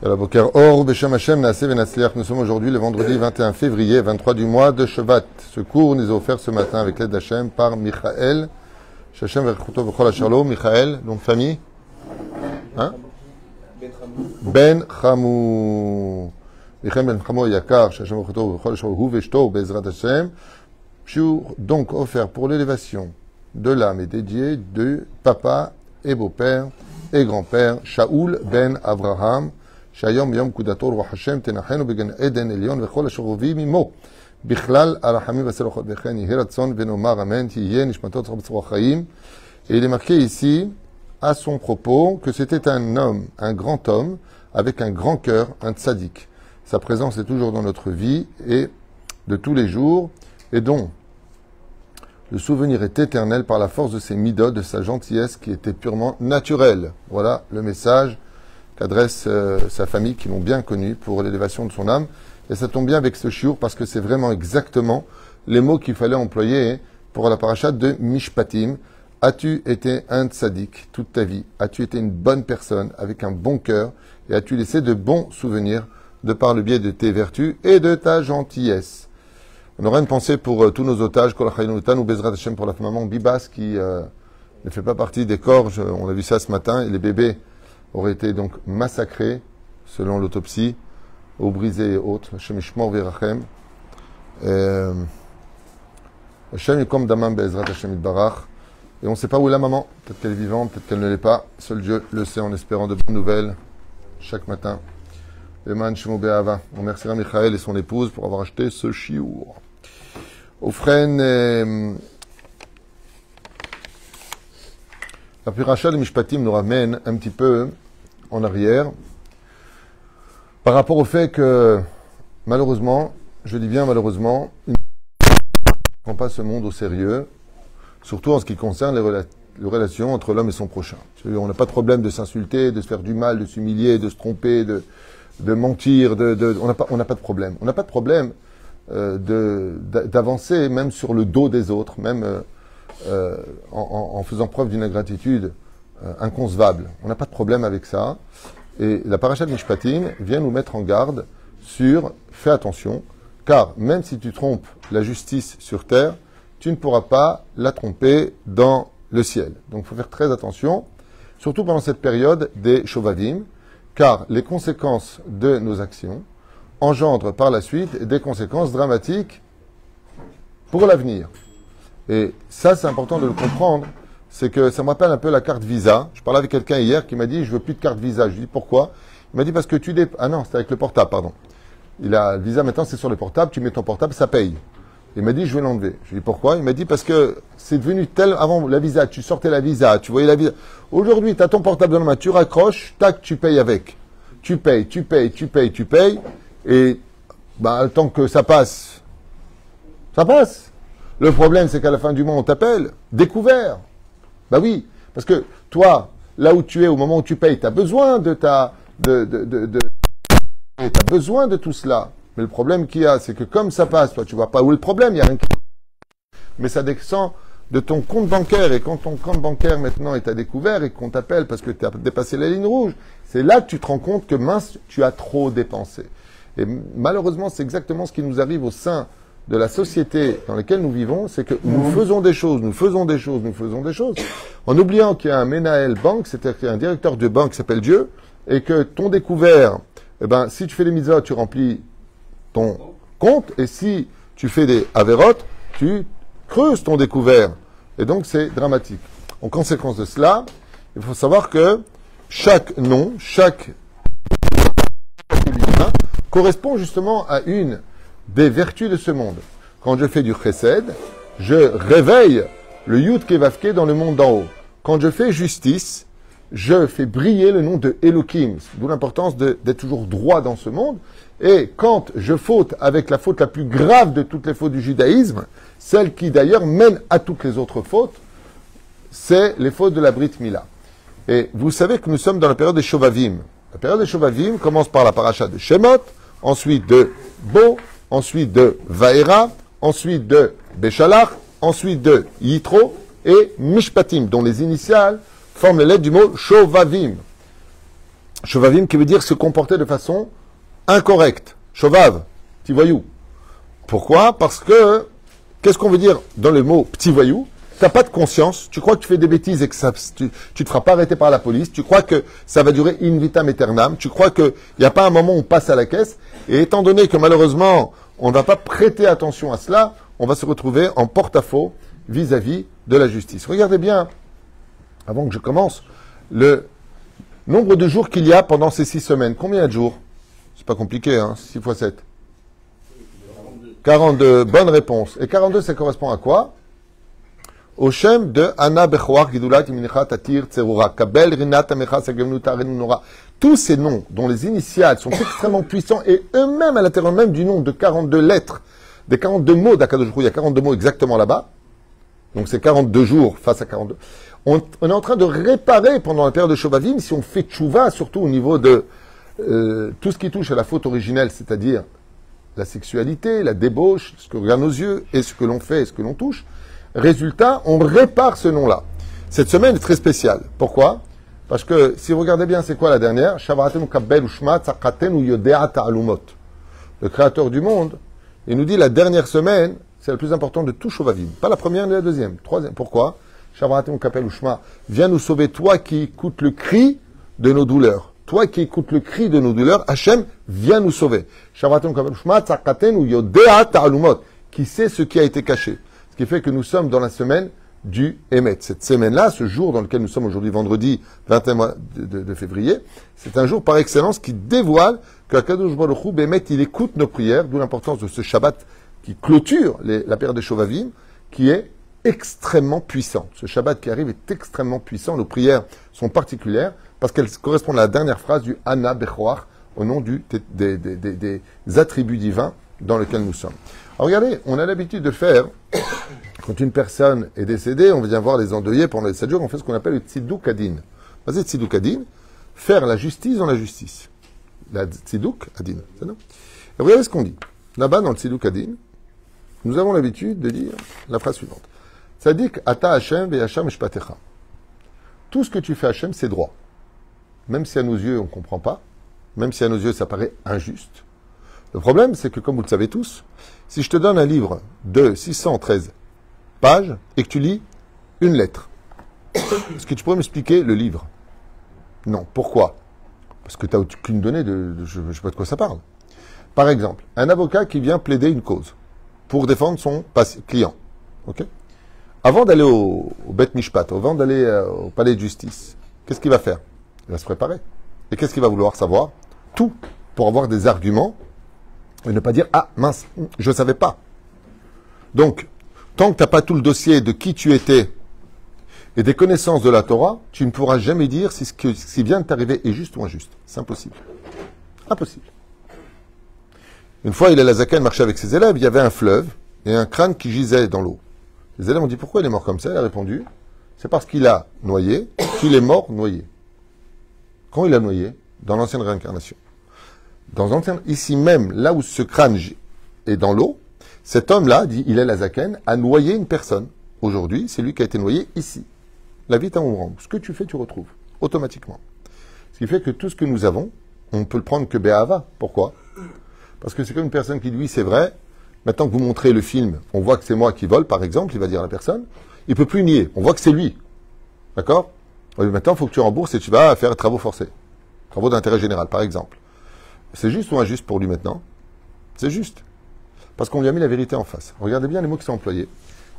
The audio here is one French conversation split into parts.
Yalla Boker Or, Beshem Hashem, Naaseh Venatzliach. Nous sommes aujourd'hui le vendredi 21 février, 23 du mois de Shevat. Ce cours nous est offert ce matin avec l'aide d'Hachem par Michael. Shachem Verchuto V'chol Hashalom. Michael, nom de famille hein? Ben Chamou. Michael Ben Chamou Yakar, Shachem Verchuto V'chol Hashalom, Hu Veshto, Bezrat Hashem. Shiur donc offert pour l'élévation de l'âme et dédié de papa et beau-père et grand-père, Shaoul Ben Avraham. שהיום ביום קודתו רוח השם תנחנו בגן עדן עליון וכל השרובים עמו בכלל הרחמים והסלחות וכן יהי רצון ונאמר אמן תהיה נשמתו צרור בצרור החיים. Et il est marqué ici à son propos que c'était un homme, un grand homme avec un grand cœur, un tzaddik. Sa présence est toujours dans notre vie et de tous les jours et dont le souvenir est éternel par la force de ses midot, de sa gentillesse qui était purement naturelle. Voilà le message qu'adresse sa famille, qui l'ont bien connu pour l'élévation de son âme. Et ça tombe bien avec ce shiur parce que c'est vraiment exactement les mots qu'il fallait employer pour la paracha de Mishpatim. As-tu été un tzaddik toute ta vie? As-tu été une bonne personne avec un bon cœur? Et as-tu laissé de bons souvenirs de par le biais de tes vertus et de ta gentillesse? On aura une pensée pour tous nos otages, Kol Hachainu ou Bezrat Hashem pour la maman Bibas qui ne fait pas partie des corps. On a vu ça ce matin. Et les bébés auraient été donc massacrés, selon l'autopsie, ou brisés et autres. Hashem Yishmor V'Yirachem. Hashem Yikom Damam Be'ezrat Hashem Yitbarach. Et on ne sait pas où est la maman. Peut-être qu'elle est vivante, peut-être qu'elle ne l'est pas. Seul Dieu le sait en espérant de bonnes nouvelles chaque matin. Eman Shemo Be'ava. On remerciera Michael et son épouse pour avoir acheté ce chiour. Ofren. La paracha de Mishpatim nous ramène un petit peu en arrière par rapport au fait que, malheureusement, je dis bien malheureusement, on ne prend pas ce monde au sérieux, surtout en ce qui concerne les relations entre l'homme et son prochain. On n'a pas de problème de s'insulter, de se faire du mal, de s'humilier, de se tromper, de mentir, on n'a pas de problème. On n'a pas de problème d'avancer même sur le dos des autres, même en faisant preuve d'une ingratitude inconcevable. On n'a pas de problème avec ça. Et la paracha de Mishpatim vient nous mettre en garde sur fais attention, car même si tu trompes la justice sur terre, tu ne pourras pas la tromper dans le ciel. Donc il faut faire très attention, surtout pendant cette période des Shovavim, car les conséquences de nos actions engendrent par la suite des conséquences dramatiques pour l'avenir. Et ça, c'est important de le comprendre, c'est que ça me rappelle un peu la carte Visa. Je parlais avec quelqu'un hier qui m'a dit « je veux plus de carte Visa ». Je lui dis « pourquoi ?» Il m'a dit « parce que tu dépenses… » Ah non, c'était avec le portable, pardon. Il a le Visa maintenant, c'est sur le portable, tu mets ton portable, ça paye. Il m'a dit « je vais l'enlever ». Je lui dis « pourquoi ?» Il m'a dit « parce que c'est devenu tel… Avant, la Visa, tu sortais la Visa, tu voyais la Visa. Aujourd'hui, tu as ton portable dans la main, tu raccroches, tac, tu payes avec. Tu payes. Et le temps que ça passe, ça passe. Le problème, c'est qu'à la fin du mois, on t'appelle découvert. Bah oui, parce que toi, là où tu es, au moment où tu payes, tu as besoin t'as besoin de tout cela. Mais le problème qu'il y a, c'est que comme ça passe, toi, tu vois pas où est le problème, il n'y a rien qui… Mais ça descend de ton compte bancaire, et quand ton compte bancaire maintenant est à découvert et qu'on t'appelle parce que tu as dépassé la ligne rouge, c'est là que tu te rends compte que mince, tu as trop dépensé. Et malheureusement, c'est exactement ce qui nous arrive au sein de la société dans laquelle nous vivons, c'est que nous faisons des choses, en oubliant qu'il y a un Menael Bank, c'est-à-dire qu'il y a un directeur de banque qui s'appelle Dieu, et que ton découvert, si tu fais les mitzvot, tu remplis ton compte, et si tu fais des avérotes, tu creuses ton découvert. Et donc, c'est dramatique. En conséquence de cela, il faut savoir que chaque nom, chaque correspond justement à une des vertus de ce monde. Quand je fais du chesed, je réveille le Yud Kevavke dans le monde d'en haut. Quand je fais justice, je fais briller le nom de Elohim. D'où l'importance d'être toujours droit dans ce monde. Et quand je faute avec la faute la plus grave de toutes les fautes du judaïsme, celle qui d'ailleurs mène à toutes les autres fautes, c'est les fautes de la Brit Mila. Et vous savez que nous sommes dans la période des Shovavim. La période des Shovavim commence par la paracha de Shemot, ensuite de Bo, ensuite de Vaera, ensuite de Beshalach, ensuite de Yitro et Mishpatim, dont les initiales forment les lettres du mot Shovavim. Shovavim qui veut dire se comporter de façon incorrecte. Shovav, petit voyou. Pourquoi? Parce que, qu'est-ce qu'on veut dire dans le mot petit voyou? Tu n'as pas de conscience, tu crois que tu fais des bêtises et que tu ne te feras pas arrêter par la police, tu crois que ça va durer in vitam aeternam, tu crois qu'il n'y a pas un moment où on passe à la caisse, et étant donné que malheureusement, on ne va pas prêter attention à cela, on va se retrouver en porte-à-faux vis-à-vis de la justice. Regardez bien, avant que je commence, le nombre de jours qu'il y a pendant ces 6 semaines. Combien il y a de jours? C'est pas compliqué, hein, 6 x 7. 42, bonne réponse. Et 42, ça correspond à quoi? Au Shem de Anna Bechoar Gidulat Iminecha Tatir Tserura Kabel Rinat Amecha Sagevnuta Renunora. Tous ces noms dont les initiales sont extrêmement puissants et eux-mêmes à l'intérieur même du nom de 42 lettres, des 42 mots d'Akadosh Baruch Hu, il y a 42 mots exactement là-bas. Donc c'est 42 jours face à 42. On est en train de réparer pendant la période de Shovavim, si on fait tchouva, surtout au niveau de tout ce qui touche à la faute originelle, c'est-à-dire la sexualité, la débauche, ce que regardent nos yeux, et ce que l'on fait, et ce que l'on touche. Résultat, on répare ce nom-là. Cette semaine est très spéciale. Pourquoi? Parce que, si vous regardez bien, c'est quoi la dernière? Le Créateur du monde, il nous dit la dernière semaine, c'est la plus importante de tout Shovavim. Pas la première ni la deuxième. Troisième. Pourquoi? Viens nous sauver, toi qui écoutes le cri de nos douleurs. Toi qui écoutes le cri de nos douleurs, Hachem, viens nous sauver. Qui sait ce qui a été caché. Ce qui fait que nous sommes dans la semaine du Emet. Cette semaine-là, ce jour dans lequel nous sommes aujourd'hui, vendredi 21 de février, c'est un jour par excellence qui dévoile que Akadosh Baruch Hu, Bemet, il écoute nos prières, d'où l'importance de ce Shabbat qui clôture la période de Shovavim, qui est extrêmement puissant. Ce Shabbat qui arrive est extrêmement puissant. Nos prières sont particulières parce qu'elles correspondent à la dernière phrase du Anna Bechoar, au nom des attributs divins dans lesquels nous sommes. Alors regardez, on a l'habitude de faire, quand une personne est décédée, on vient voir les endeuillés pendant les 7 jours, on fait ce qu'on appelle le Tziduk Adin. Vas-y, Tziduk Adin, faire la justice dans la justice. La Tziduk Adin, c'est non? Et regardez ce qu'on dit. Là-bas, dans le Tziduk Adin, nous avons l'habitude de dire la phrase suivante. Tzadik ata Hashem ve'Hashem mishpatecha. Tout ce que tu fais Hashem, c'est droit. Même si à nos yeux, on ne comprend pas, même si à nos yeux, ça paraît injuste. Le problème, c'est que, comme vous le savez tous, si je te donne un livre de 613 pages et que tu lis une lettre, est-ce que tu pourrais m'expliquer le livre? Non. Pourquoi? Parce que tu n'as aucune donnée je ne sais pas de quoi ça parle. Par exemple, un avocat qui vient plaider une cause pour défendre son client. Ok? Avant d'aller au Bet Mishpat, avant d'aller au palais de justice, qu'est-ce qu'il va faire? Il va se préparer. Et qu'est-ce qu'il va vouloir savoir? Tout. Pour avoir des arguments et ne pas dire « Ah, mince, je ne savais pas ». Donc, tant que tu n'as pas tout le dossier de qui tu étais et des connaissances de la Torah, tu ne pourras jamais dire si ce qui vient de t'arriver est juste ou injuste. C'est impossible. Impossible. Une fois, il Zaken marchait avec ses élèves, il y avait un fleuve et un crâne qui gisait dans l'eau. Les élèves ont dit « Pourquoi il est mort comme ça ?» Il a répondu « C'est parce qu'il a noyé, qu'il est mort noyé. » Quand il a noyé? Dans l'ancienne réincarnation. Ici même, là où ce crâne est dans l'eau, cet homme-là, dit Hillel Zaken, a noyé une personne. Aujourd'hui, c'est lui qui a été noyé ici. La vie est un boomerang. Ce que tu fais, tu retrouves. Automatiquement. Ce qui fait que tout ce que nous avons, on peut le prendre que Béhava. Pourquoi? Parce que c'est comme une personne qui dit, oui, c'est vrai, maintenant que vous montrez le film, on voit que c'est moi qui vole, par exemple, il va dire à la personne, il ne peut plus nier. On voit que c'est lui. D'accord? Maintenant, il faut que tu rembourses et tu vas faire travaux forcés. Travaux d'intérêt général, par exemple. C'est juste ou injuste pour lui maintenant? C'est juste. Parce qu'on lui a mis la vérité en face. Regardez bien les mots qui sont employés.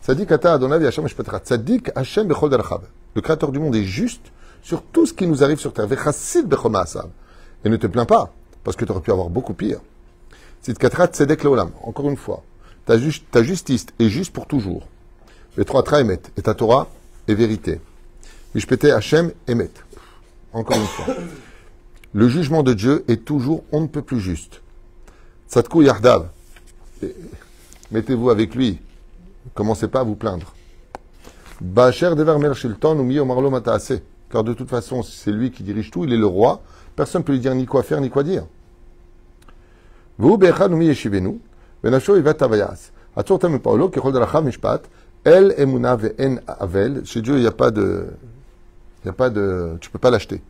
Tzadik ata Adonai Hashem mishpatecha. Tzadik Hashem bechol derachab. Le Créateur du monde est juste sur tout ce qui nous arrive sur terre. Vechassid bechol ma'asav. Et ne te plains pas, parce que tu aurais pu avoir beaucoup pire. Tzidkatra tzedek leolam. Encore une fois, ta justice est juste pour toujours. Les trois tra emet. Et ta Torah est vérité. Mishpete Hashem emet. Encore une fois. Le jugement de Dieu est toujours on ne peut plus juste. Tzadkou yardav. Mettez-vous avec lui. Commencez pas à vous plaindre. Ba'asher devar mer shilton ou mi omarlo mataase. Car de toute façon, c'est lui qui dirige tout, il est le roi. Personne ne peut lui dire ni quoi faire, ni quoi dire. Vous be'echad ou mi yeshivenu. Benasho ivat avayas. Atzor tem paolo kechol dalachav mishpat. El emuna ve'en avel. Chez Dieu, il n'y a pas de... Tu peux pas l'acheter.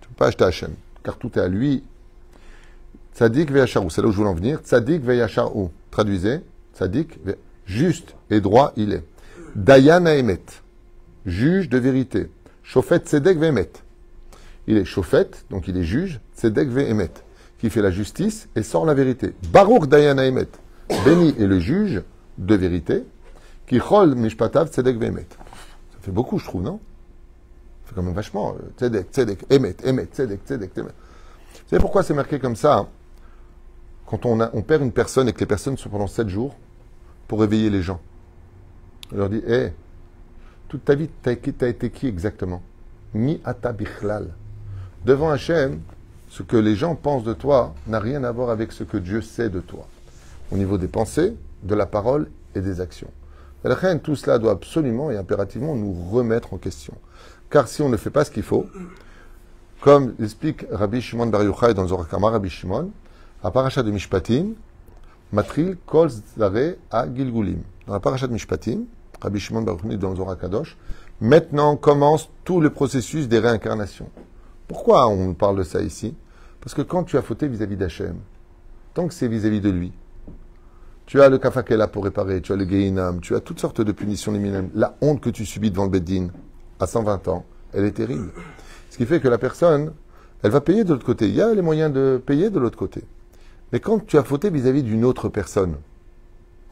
Tu peux pas acheter Hachem. car tout est à lui. Tzadik veyacharou, c'est là où je voulais en venir. Tzadik veyacharou, traduisez. Tzadik, juste et droit il est. Dayan haemet, juge de vérité. Shofet tzedek vehemet. Il est shofet, donc il est juge, tzedek vehemet, qui fait la justice et sort la vérité. Baruch dayan haemet, béni est le juge de vérité, qui chol mishpatav tzedek vehemet. Ça fait beaucoup, je trouve, non? Ça fait quand même vachement. Tzedek, tzedek, emet, emet, tzedek, tzedek, emet. Vous savez pourquoi c'est marqué comme ça? Quand on perd une personne et que les personnes sont pendant 7 jours pour réveiller les gens. On leur dit, hé, toute ta vie, t'as été qui exactement? Mi ata bichlal. Devant Hachem, ce que les gens pensent de toi n'a rien à voir avec ce que Dieu sait de toi. Au niveau des pensées, de la parole et des actions. Et la reine, tout cela doit absolument et impérativement nous remettre en question. Car si on ne fait pas ce qu'il faut, comme explique Rabbi Shimon Bar Yochai dans le Zohar Kama, Rabbi Shimon, à Parashat de Mishpatim, Matril Kol Zare à Gilgulim. Dans la Parashat de Mishpatim, Rabbi Shimon Bar Yochai dans le Zohar Kadosh, maintenant commence tout le processus des réincarnations. Pourquoi on parle de ça ici? Parce que quand tu as fauté vis-à-vis d'Hachem, tant que c'est vis-à-vis de lui, tu as le kafakela pour réparer, tu as le geinam, tu as toutes sortes de punitions liminaires. La honte que tu subis devant le Beddin à 120 ans, elle est terrible. Ce qui fait que la personne, elle va payer de l'autre côté. Il y a les moyens de payer de l'autre côté. Mais quand tu as fauté vis-à-vis d'une autre personne,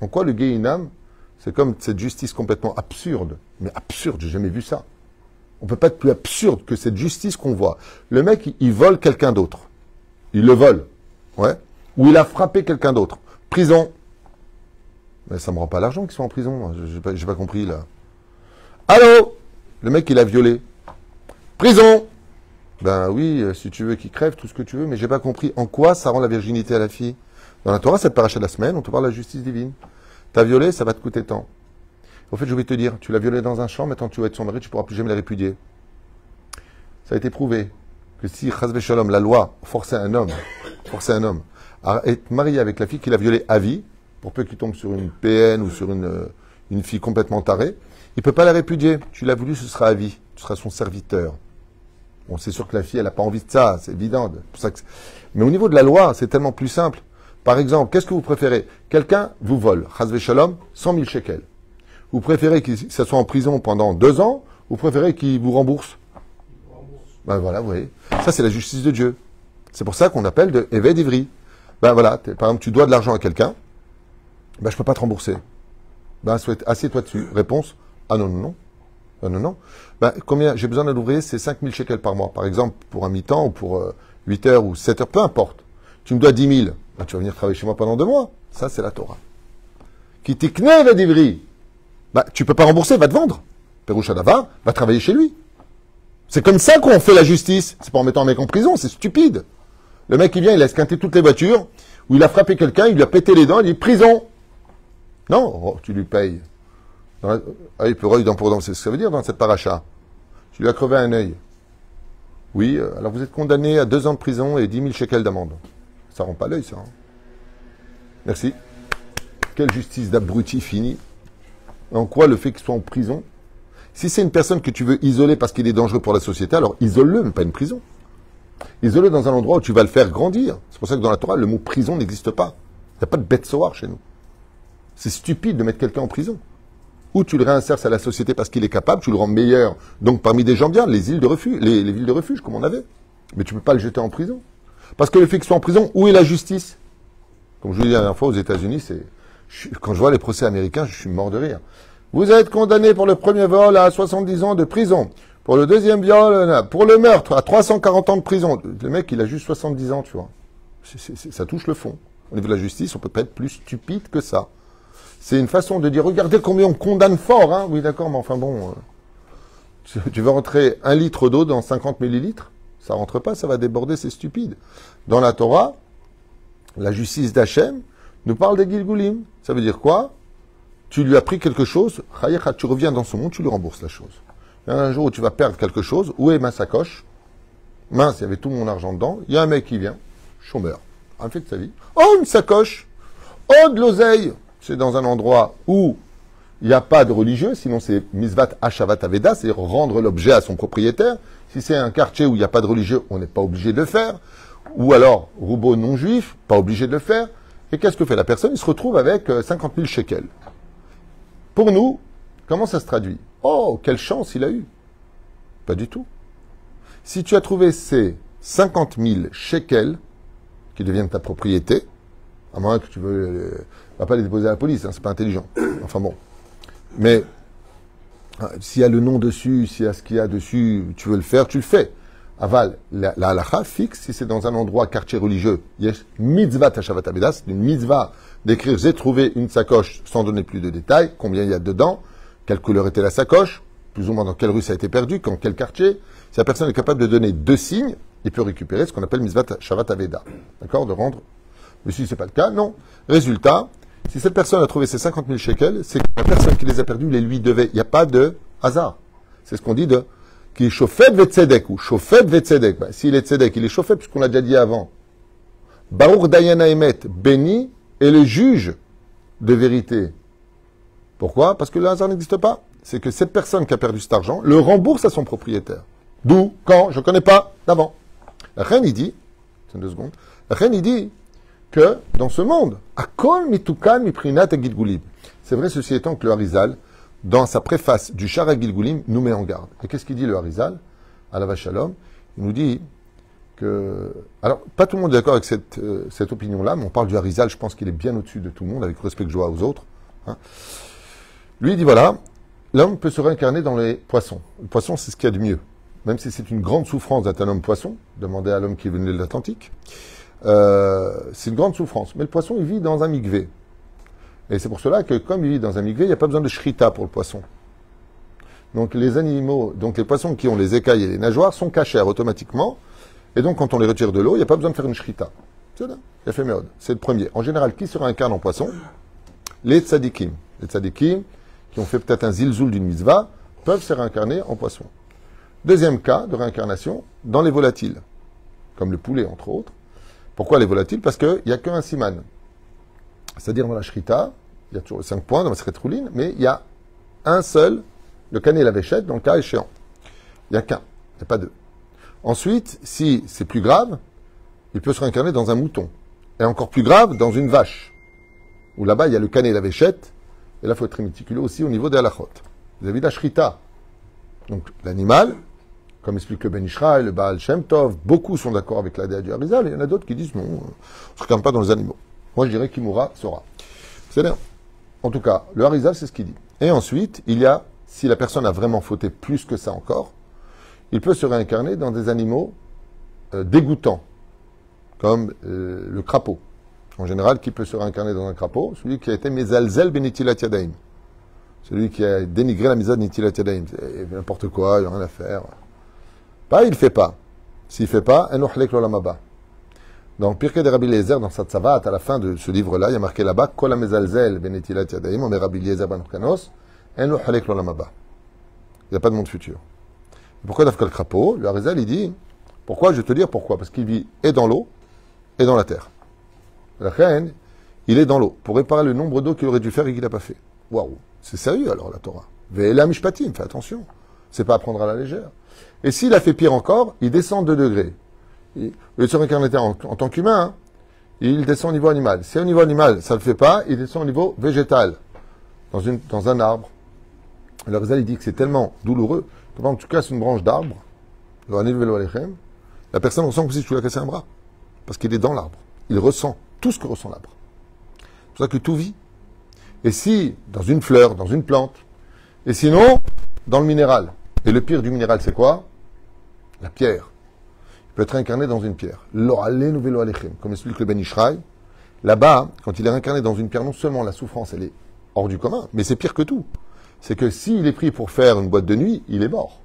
en quoi le geinam, c'est comme cette justice complètement absurde. Mais absurde, j'ai jamais vu ça. On ne peut pas être plus absurde que cette justice qu'on voit. Le mec, il vole quelqu'un d'autre. Il le vole. Ouais. Ou il a frappé quelqu'un d'autre. Prison. Mais ça ne me rend pas l'argent qu'ils soient en prison. J'ai pas compris, là. Allô? Le mec, il a violé. Prison. Ben oui, si tu veux qu'il crève, tout ce que tu veux, mais j'ai pas compris en quoi ça rend la virginité à la fille. Dans la Torah, cette paracha de la semaine, on te parle de la justice divine. T'as violé, ça va te coûter tant. Au fait, je vais te dire, tu l'as violé dans un champ, maintenant tu vas être son mari, tu ne pourras plus jamais la répudier. Ça a été prouvé que si, chas shalom, la loi forçait un homme à être marié avec la fille qu'il a violée à vie, pour peu qu'il tombe sur une PN ou sur une fille complètement tarée, il ne peut pas la répudier. Tu l'as voulu, ce sera à vie. Tu seras son serviteur. Bon, c'est sûr que la fille, elle n'a pas envie de ça, c'est évident. Pour ça que mais au niveau de la loi, c'est tellement plus simple. Par exemple, qu'est-ce que vous préférez? Quelqu'un vous vole, chas shalom, 100 000 shekels. Vous préférez qu'il soit en prison pendant 2 ans, ou vous préférez qu'il vous rembourse? Ben voilà, vous voyez. Ça, c'est la justice de Dieu. C'est pour ça qu'on appelle de Éved d'Ivry. Ben voilà, par exemple, tu dois de l'argent à quelqu'un, ben je ne peux pas te rembourser. Ben assieds-toi dessus. Réponse, ah non, non, non. Ben non, non. Ben combien j'ai besoin d'un ouvrier? C'est 5 000 shekels par mois. Par exemple, pour un mi-temps, ou pour 8 heures, ou 7 heures, peu importe. Tu me dois 10 000. Ben, tu vas venir travailler chez moi pendant 2 mois. Ça, c'est la Torah. Qui t'ikne Éved d'Ivry. Bah, tu peux pas rembourser, va te vendre. Pérouche Adava, va travailler chez lui. C'est comme ça qu'on fait la justice. C'est pas en mettant un mec en prison, c'est stupide. Le mec, il vient, il a esquinté toutes les voitures, où il a frappé quelqu'un, il lui a pété les dents, il dit prison. Non, oh, tu lui payes. Œil pour œil, dent pour dent, c'est ce que ça veut dire dans cette paracha. Tu lui as crevé un œil. Oui, alors vous êtes condamné à 2 ans de prison et 10 000 shekels d'amende. Ça rend pas l'œil, ça. Hein. Merci. Quelle justice d'abruti finie. En quoi le fait qu'il soit en prison? Si c'est une personne que tu veux isoler parce qu'il est dangereux pour la société, alors isole-le, mais pas une prison. Isole-le dans un endroit où tu vas le faire grandir. C'est pour ça que dans la Torah, le mot prison n'existe pas. Il n'y a pas de bête soir chez nous. C'est stupide de mettre quelqu'un en prison. Ou tu le réinsères à la société parce qu'il est capable, tu le rends meilleur. Donc parmi des gens bien, les îles de refuge, les villes de refuge, comme on avait. Mais tu ne peux pas le jeter en prison. Parce que le fait qu'il soit en prison, où est la justice? Comme je vous l'ai dit la dernière fois, aux États-Unis, quand je vois les procès américains, je suis mort de rire. Vous êtes condamné pour le premier vol à 70 ans de prison. Pour le deuxième viol, pour le meurtre, à 340 ans de prison. Le mec, il a juste 70 ans, tu vois. Ça touche le fond. Au niveau de la justice, on peut pas être plus stupide que ça. C'est une façon de dire, regardez combien on condamne fort, hein. Oui, d'accord, mais enfin bon. Tu veux rentrer 1 litre d'eau dans 50 millilitres? Ça rentre pas, ça va déborder, c'est stupide. Dans la Torah, la justice d'Hachem nous parle des Gilgulim. Ça veut dire quoi? Tu lui as pris quelque chose, tu reviens dans ce monde, tu lui rembourses la chose. Il y a un jour où tu vas perdre quelque chose, où est ma sacoche? Mince, il y avait tout mon argent dedans. Il y a un mec qui vient, chômeur, a fait de sa vie. Oh, une sacoche! Oh, de l'oseille! C'est dans un endroit où il n'y a pas de religieux, sinon c'est misvat hashavat aveda, c'est rendre l'objet à son propriétaire. Si c'est un quartier où il n'y a pas de religieux, on n'est pas obligé de le faire. Ou alors, roubo non-juif, pas obligé de le faire. Et qu'est-ce que fait la personne? Il se retrouve avec 50 000 shekels. Pour nous, comment ça se traduit? Oh, quelle chance il a eu! Pas du tout. Si tu as trouvé ces 50 000 shekels qui deviennent ta propriété, à moins que tu veux, va pas les déposer à la police, hein, c'est pas intelligent. Enfin bon. Mais s'il y a le nom dessus, s'il y a ce qu'il y a dessus, tu veux le faire, tu le fais. Aval, la halakha fixe, si c'est dans un endroit, quartier religieux, il y a mitzvah tashavat aveda, c'est une mitzvah d'écrire j'ai trouvé une sacoche sans donner plus de détails, combien il y a dedans, quelle couleur était la sacoche, plus ou moins dans quelle rue ça a été perdu, dans quel quartier. Si la personne est capable de donner 2 signes, il peut récupérer ce qu'on appelle mitzvah tashavat aveda. D'accord? De rendre. Mais si ce n'est pas le cas, non. Résultat, si cette personne a trouvé ces 50 000 shekels, c'est que la personne qui les a perdus les lui devait. Il n'y a pas de hasard. C'est ce qu'on dit de qui est chauffet vetzedek ou chauffet vetzedek. Ben, s'il est tzedek, il est chauffet puisqu'on l'a déjà dit avant. Baruch Dayana Emet, béni est le juge de vérité. Pourquoi? Parce que le hasard n'existe pas. C'est que cette personne qui a perdu cet argent le rembourse à son propriétaire. D'où? Quand? Je ne connais pas. D'avant. La reine, il dit, c'est 2 secondes, la reine, il dit que dans ce monde, Akol mitukan miprinat agilgulib. C'est vrai, ceci étant que le Harizal, dans sa préface du Shara Gilgulim, nous met en garde. Et qu'est-ce qu'il dit le Harizal? À la Vachalom, il nous dit que... Alors, pas tout le monde est d'accord avec cette opinion-là, mais on parle du Harizal, je pense qu'il est bien au-dessus de tout le monde, avec respect que je vois aux autres. Hein. Lui, il dit, voilà, l'homme peut se réincarner dans les poissons. Le poisson, c'est ce qu'il y a de mieux. Même si c'est une grande souffrance d'être un homme poisson, demandez à l'homme qui est venu de l'Atlantique, c'est une grande souffrance. Mais le poisson, il vit dans un mikvé. Et c'est pour cela que, comme il vit dans un mikvé, il n'y a pas besoin de shrita pour le poisson. Donc les animaux, donc les poissons qui ont les écailles et les nageoires sont cachers automatiquement. Et donc quand on les retire de l'eau, il n'y a pas besoin de faire une shrita. C'est là, il a fait méode. C'est le premier. En général, qui se réincarne en poisson? Les tzadikim. Les tzadikim, qui ont fait peut-être un zilzoul d'une mitzvah, peuvent se réincarner en poisson. Deuxième cas de réincarnation, dans les volatiles. Comme le poulet, entre autres. Pourquoi les volatiles? Parce qu'il n'y a qu'un siman. C'est-à-dire dans la shrita, il y a toujours 5 points dans la sretrouline, mais il y a un seul, le canet et la véchette, dans le cas échéant. Il n'y a qu'un, il n'y a pas 2. Ensuite, si c'est plus grave, il peut se réincarner dans un mouton. Et encore plus grave, dans une vache. Où là-bas, il y a le canet et la véchette, et là, il faut être méticuleux aussi au niveau des halachot. Vous avez la shrita. Donc, l'animal, comme explique le Ben Ishraï, le Baal Shem Tov, beaucoup sont d'accord avec la déa du Harizal, et il y en a d'autres qui disent non, on ne se regarde pas dans les animaux. Moi, je dirais Kimura sera. C'est bien. En tout cas, le Harizal, c'est ce qu'il dit. Et ensuite, il y a, si la personne a vraiment fauté plus que ça encore, il peut se réincarner dans des animaux dégoûtants, comme le crapaud. En général, qui peut se réincarner dans un crapaud? Celui qui a été Mezalzel Benitilat Yadaim. Celui qui a dénigré la mise de Nitilat Yadaim. N'importe quoi, il n'y a rien à faire. Pas, il ne fait pas. S'il ne fait pas, Enoch Lolamaba. Dans Pirkei de Rabbi Eliezer, dans sa tzavat, à la fin de ce livre-là, il y a marqué là-bas, Kol HaMezalzel Benetilat Yadaim, on met Rabbi Eliezer ben Urkanos, Enoch Lolamaba. Il n'y a pas de monde futur. Pourquoi Dafka le crapaud? Le Harizal, il dit, pourquoi? Je vais te dire pourquoi. Parce qu'il vit et dans l'eau, et dans la terre. La reine, il est dans l'eau. Pour réparer le nombre d'eau qu'il aurait dû faire et qu'il n'a pas fait. Waouh, c'est sérieux alors la Torah. Ve'ela mishpatim, fais attention. C'est pas à prendre à la légère. Et s'il a fait pire encore, il descend 2 degrés. Au lieu de se réincarner en tant qu'humain, hein, il descend au niveau animal. Si au niveau animal, ça ne le fait pas, il descend au niveau végétal, dans un arbre. Le Harizal, il dit que c'est tellement douloureux que quand tu casses une branche d'arbre, la personne ressent comme si tu lui as cassé un bras. Parce qu'il est dans l'arbre. Il ressent tout ce que ressent l'arbre. C'est pour ça que tout vit. Et si, dans une fleur, dans une plante, et sinon, dans le minéral. Et le pire du minéral, c'est quoi? La pierre. Il peut être réincarné dans une pierre. Comme explique le Ben Ishraï. Là-bas, quand il est réincarné dans une pierre, non seulement la souffrance, elle est hors du commun, mais c'est pire que tout. C'est que s'il est pris pour faire une boîte de nuit, il est mort.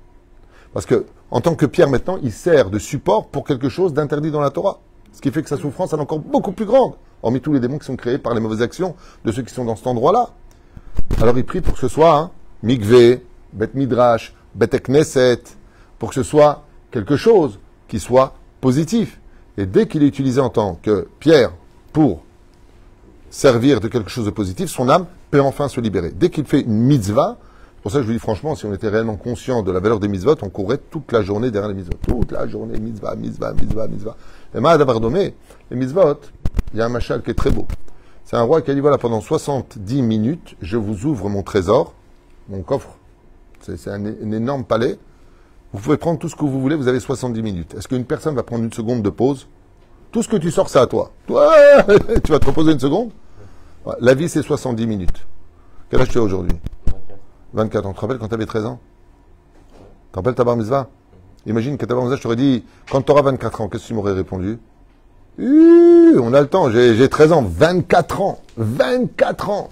Parce que, en tant que pierre maintenant, il sert de support pour quelque chose d'interdit dans la Torah. Ce qui fait que sa souffrance est encore beaucoup plus grande. Hormis tous les démons qui sont créés par les mauvaises actions de ceux qui sont dans cet endroit-là. Alors il prie pour que ce soit mikvé, bet midrash, bet knesset, pour que ce soit quelque chose qui soit positif. Et dès qu'il est utilisé en tant que pierre pour servir de quelque chose de positif, son âme peut enfin se libérer. Dès qu'il fait une mitzvah, Pour ça, je vous dis franchement, si on était réellement conscient de la valeur des mitzvot, on courrait toute la journée derrière les mitzvot. Toute la journée, mitzvah, mitzvah, mitzvah, mitzvah. Et Mahad Avardomé, les mitzvot, il y a un machal qui est très beau. C'est un roi qui a dit, voilà, pendant 70 minutes, je vous ouvre mon trésor, mon coffre. C'est un énorme palais. Vous pouvez prendre tout ce que vous voulez, vous avez 70 minutes. Est-ce qu'une personne va prendre une seconde de pause? Tout ce que tu sors, c'est à toi. Toi, tu vas te reposer une seconde? Ouais, la vie, c'est 70 minutes. Quel âge tu as aujourd'hui? 24 ans. Tu te rappelles quand tu avais 13 ans? Tu te rappelles ta bar mitzvah? Imagine que ta bar mitzvah, je t'aurais dit, quand tu auras 24 ans, qu'est-ce que tu m'aurais répondu? On a le temps, j'ai 13 ans, 24 ans. 24 ans.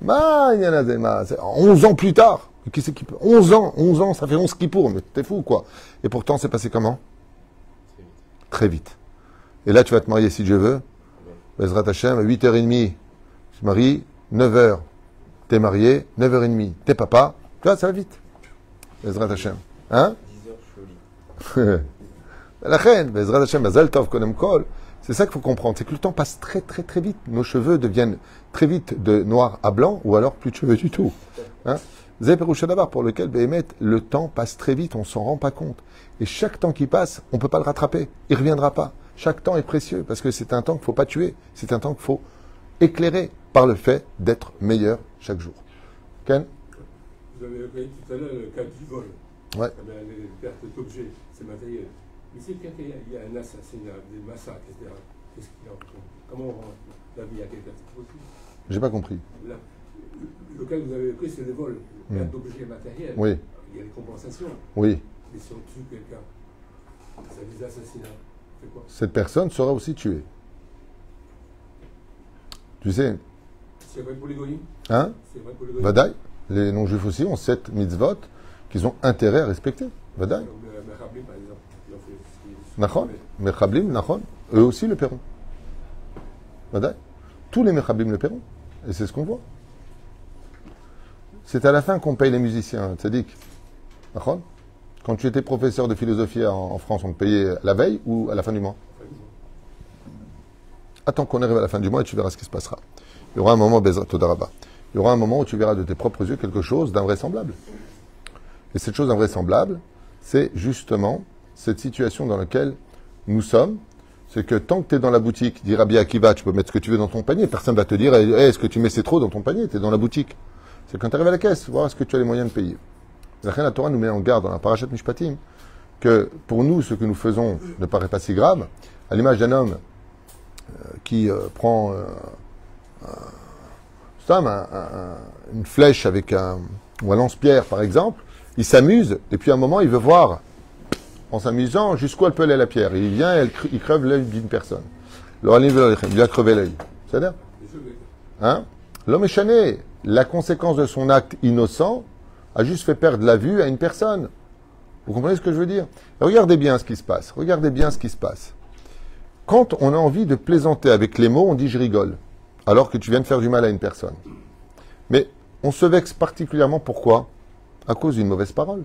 11 ans plus tard. Qui c'est qui peut? 11 ans, ça fait 11 kippour, mais t'es fou, quoi. Et pourtant, c'est passé comment? Très vite. Et là, tu vas te marier si Dieu veut. Bezrat Hashem, à 8h30, tu te maries, 9h, t'es marié, 9h30, t'es papa. Tu vois, ça va vite. Bezrat Hashem. Hein? 10h, je suis au lit. La reine, Bezrat Hashem, Mazal Tov, Konem Kol. C'est ça qu'il faut comprendre, c'est que le temps passe très très très vite. Nos cheveux deviennent très vite de noir à blanc, ou alors plus de cheveux du tout. Hein? Zéperouchadavar, pour lequel, Béhémet, le temps passe très vite, on ne s'en rend pas compte. Et chaque temps qui passe, on ne peut pas le rattraper. Il ne reviendra pas. Chaque temps est précieux, parce que c'est un temps qu'il ne faut pas tuer. C'est un temps qu'il faut éclairer par le fait d'être meilleur chaque jour. Ken? Vous avez évoqué tout à l'heure le cas du vol. Ouais. Les pertes d'objets, c'est matériel. Mais si quelqu'un il y a un assassinat, des massacres, etc., qu'est-ce qu'il y a? Comment on rend la vie à quelqu'un? C'est possible. J'ai pas compris. Là, le cas que vous avez évoqué, c'est les vols. Perte d'objets matériels. Oui. Il y a des compensations. Oui. Mais si on tue quelqu'un, c'est des assassinats. C'est quoi? Cette personne sera aussi tuée. Tu sais. C'est vrai pour les goyim? Hein? C'est vrai pour les goyim? Vadaï. Les non-juifs aussi ont 7 mitzvot qu'ils ont intérêt à respecter. Vadaï. Mechablim, par exemple. Nachon. Mechablim, Nachon. Eux aussi le paieront. Vadaï. Tous les Mechablim le paieront. Et c'est ce qu'on voit. C'est à la fin qu'on paye les musiciens, tzaddik. Nachon. Quand tu étais professeur de philosophie en France, on te payait la veille ou à la fin du mois? Attends qu'on arrive à la fin du mois et tu verras ce qui se passera. Il y aura un moment, Bezrat Todarabah. Il y aura un moment où tu verras de tes propres yeux quelque chose d'invraisemblable. Et cette chose invraisemblable, c'est justement cette situation dans laquelle nous sommes. C'est que tant que tu es dans la boutique, dit Rabbi Akiva, tu peux mettre ce que tu veux dans ton panier. Personne ne va te dire, hey, est-ce que tu mets c'est trop dans ton panier? Tu es dans la boutique. C'est quand tu arrives à la caisse, voir est-ce que tu as les moyens de payer. La Torah nous met en garde dans la Parashat Mishpatim que pour nous, ce que nous faisons ne paraît pas si grave. À l'image d'un homme qui prend une flèche avec ou un lance-pierre, par exemple, il s'amuse, et puis à un moment, il veut voir, en s'amusant, jusqu'où elle peut aller la pierre. Il vient et il crève l'œil d'une personne. Il lui a crevé l'œil. C'est-à-dire? Hein? L'homme est chané. La conséquence de son acte innocent a juste fait perdre la vue à une personne. Vous comprenez ce que je veux dire? Regardez bien ce qui se passe. Regardez bien ce qui se passe. Quand on a envie de plaisanter avec les mots, on dit « je rigole », alors que tu viens de faire du mal à une personne. Mais on se vexe particulièrement, pourquoi? À cause d'une mauvaise parole.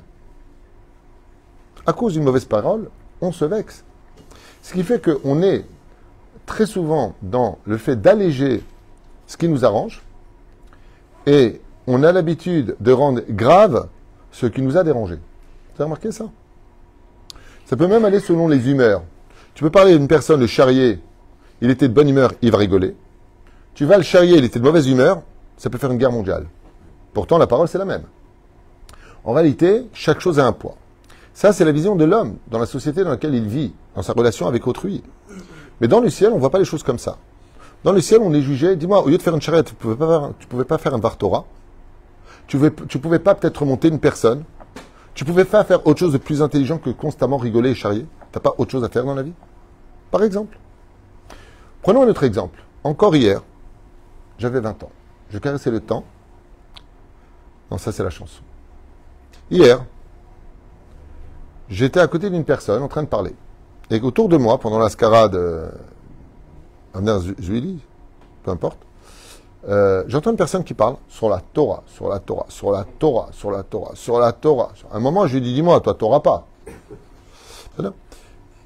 À cause d'une mauvaise parole, on se vexe. Ce qui fait qu'on est très souvent dans le fait d'alléger ce qui nous arrange, et on a l'habitude de rendre grave ce qui nous a dérangé. Vous avez remarqué ça? Ça peut même aller selon les humeurs. Tu peux parler d'une personne, le charrier, il était de bonne humeur, il va rigoler. Tu vas le charrier, il était de mauvaise humeur, ça peut faire une guerre mondiale. Pourtant, la parole, c'est la même. En réalité, chaque chose a un poids. Ça, c'est la vision de l'homme, dans la société dans laquelle il vit, dans sa relation avec autrui. Mais dans le ciel, on ne voit pas les choses comme ça. Dans le ciel, on est jugé, dis-moi, au lieu de faire une charrette, tu ne pouvais pas faire un Vartora. Tu ne pouvais pas peut-être remonter une personne. Tu ne pouvais pas faire autre chose de plus intelligent que constamment rigoler et charrier. Tu n'as pas autre chose à faire dans la vie? Par exemple. Prenons un autre exemple. Encore hier, j'avais 20 ans. Je caressais le temps. Non, ça c'est la chanson. Hier, j'étais à côté d'une personne en train de parler. Et autour de moi, pendant la scarade Amner Zuili, peu importe, j'entends une personne qui parle sur la Torah, sur la Torah, sur la Torah, sur la Torah, sur la Torah. À un moment, je lui dis, dis-moi, toi, Torah pas.